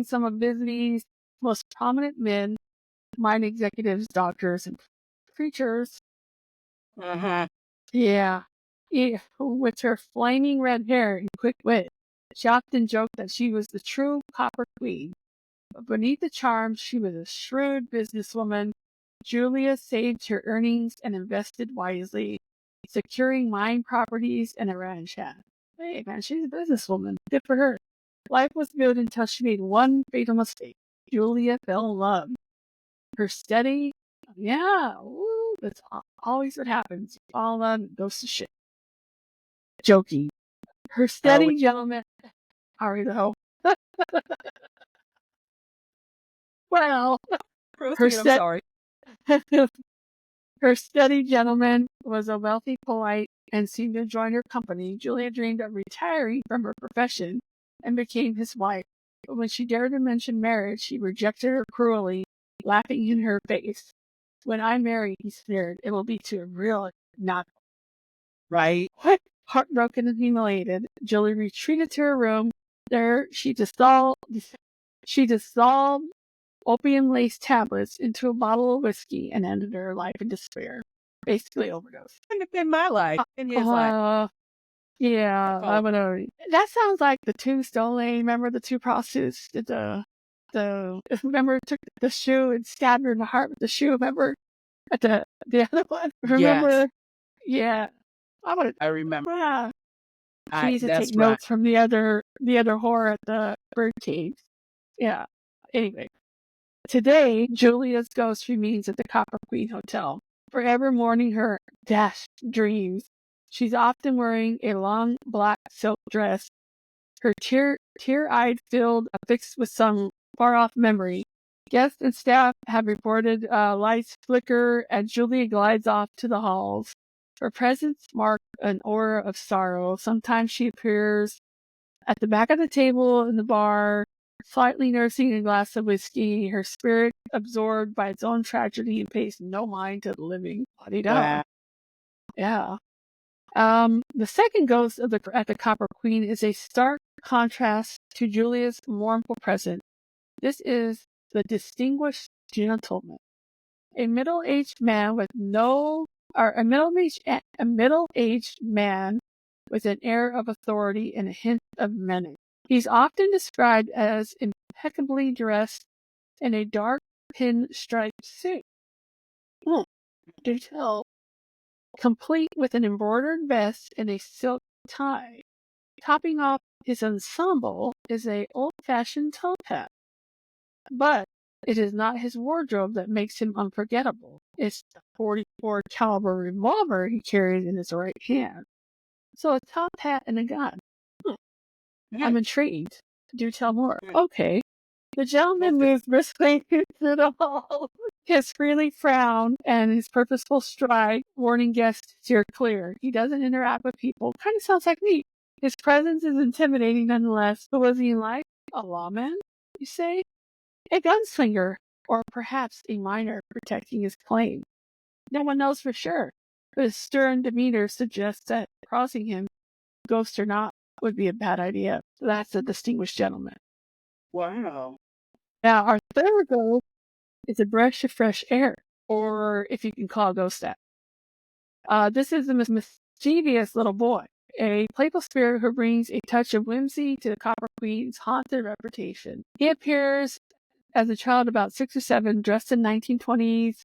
some of Bisbee's most prominent men, mine executives, doctors, and preachers. Yeah. With her flaming red hair and quick wit, she often joked that she was the true Copper Queen. But beneath the charm, she was a shrewd businesswoman. Julia saved her earnings and invested wisely, securing mine properties and a ranch hand. Hey, man, she's a businesswoman. Good for her. Life was good until she made one fatal mistake. Julia fell in love. Her steady, that's always what happens. You fall in love and it goes to shit. Joking. Her steady gentleman. Sorry, though. Well, Proceed, I'm sorry. Her steady gentleman was a wealthy polite and seemed to join her company. Julia dreamed of retiring from her profession and became his wife. But when she dared to mention marriage, he rejected her cruelly, laughing in her face. When I marry, he sneered, it will be to a real not. Right. What? Heartbroken and humiliated, Julia retreated to her room. There, she dissolved opium-laced tablets into a bottle of whiskey and ended her life in despair. Basically overdose. Couldn't have been my life, in his life. Yeah, I would have. That sounds like the Tombstone Lane. Remember the two prostitutes? Remember took the shoe and stabbed her in the heart with the shoe. Remember at the other one? Remember? Yes. Yeah, I remember. Yeah. She needs to that's take notes from the other whore at the bird cage. Yeah. Anyway. Today, Julia's ghost remains at the Copper Queen Hotel, forever mourning her dashed dreams. She's often wearing a long black silk dress, her tear-eyed filled, affixed with some far-off memory. Guests and staff have reported lights flicker as Julia glides off to the halls. Her presence marks an aura of sorrow. Sometimes she appears at the back of the table in the bar, slightly nursing a glass of whiskey, her spirit absorbed by its own tragedy and pays no mind to the living. Wow. Yeah. The second ghost at the Copper Queen is a stark contrast to Julia's mournful present. This is the distinguished gentleman, a middle-aged man with an air of authority and a hint of menace. He's often described as impeccably dressed in a dark pinstripe suit. Detail. Complete with an embroidered vest and a silk tie. Topping off his ensemble is a old-fashioned top hat. But it is not his wardrobe that makes him unforgettable. It's the 44 caliber revolver he carries in his right hand. So a top hat and a gun. I'm intrigued. Do tell more. Okay. The gentleman moves briskly through the hall, his freely frown and his purposeful stride, warning guests to steer clear. He doesn't interact with people. Kind of sounds like me. His presence is intimidating nonetheless. But was he in life? A lawman, you say? A gunslinger? Or perhaps a miner protecting his claim? No one knows for sure. But his stern demeanor suggests that crossing him, ghost or not, would be a bad idea. That's a distinguished gentleman. Wow. Now, our third ghost is a breath of fresh air, or if you can call a ghost that. This is a mischievous little boy, a playful spirit who brings a touch of whimsy to the Copper Queen's haunted reputation. He appears as a child about 6 or 7, dressed in 1920s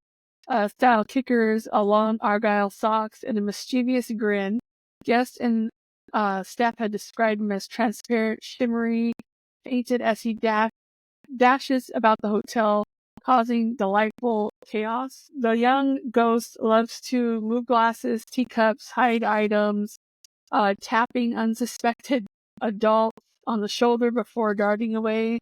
style kickers, long argyle socks, and a mischievous grin. Guests and staff had described him as transparent, shimmery, painted as he dashes about the hotel, causing delightful chaos. The young ghost loves to move glasses, teacups, hide items, tapping unsuspected adults on the shoulder before darting away.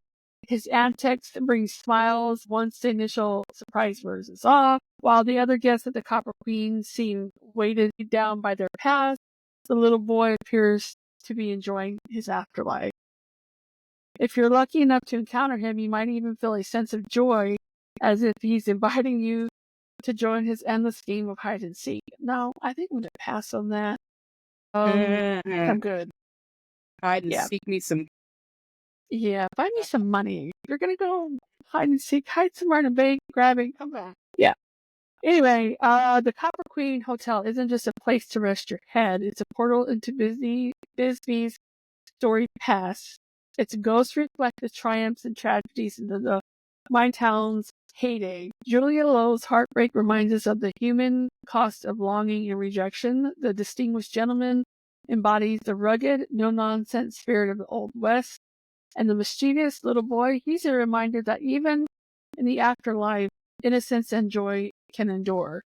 His antics bring smiles once the initial surprise wears off, while the other guests at the Copper Queen seem weighted down by their past. The little boy appears to be enjoying his afterlife. If you're lucky enough to encounter him, you might even feel a sense of joy, as if he's inviting you to join his endless game of hide and seek. No, I think I'm going to pass on that. I'm good. Hide and seek me some. Yeah, find me some money. You're going to go hide and seek, hide somewhere in a bank, grab it, come back. Yeah. Anyway, the Copper Queen Hotel isn't just a place to rest your head. It's a portal into Bisbee's storied past. Its ghosts reflect the triumphs and tragedies of the mine town's heyday. Julia Lowe's heartbreak reminds us of the human cost of longing and rejection. The distinguished gentleman embodies the rugged, no-nonsense spirit of the Old West. And the mischievous little boy, he's a reminder that even in the afterlife, innocence and joy can endure.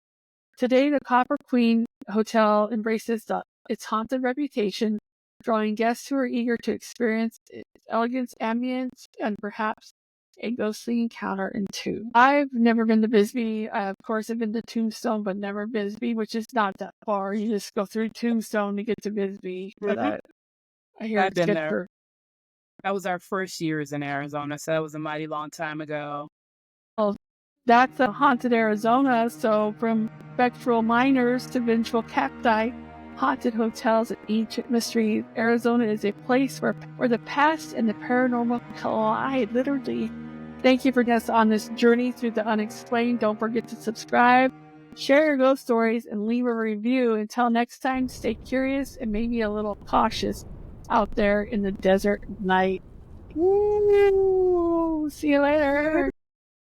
Today, the Copper Queen Hotel embraces its haunted reputation, drawing guests who are eager to experience its elegance, ambience, and perhaps a ghostly encounter in two. I've never been to Bisbee. Of course, I've been to Tombstone, but never Bisbee, which is not that far. You just go through Tombstone to get to Bisbee. But I hear I've it's been good there. for... That was our first years in Arizona, so that was a mighty long time ago. Well, that's a haunted Arizona, so from spectral miners to vengeful cacti, haunted hotels and ancient mysteries, Arizona is a place where the past and the paranormal collide, literally. Thank you for joining us on this journey through the unexplained. Don't forget to subscribe, share your ghost stories, and leave a review. Until next time, stay curious and maybe a little cautious out there in the desert night. Woo! See you later.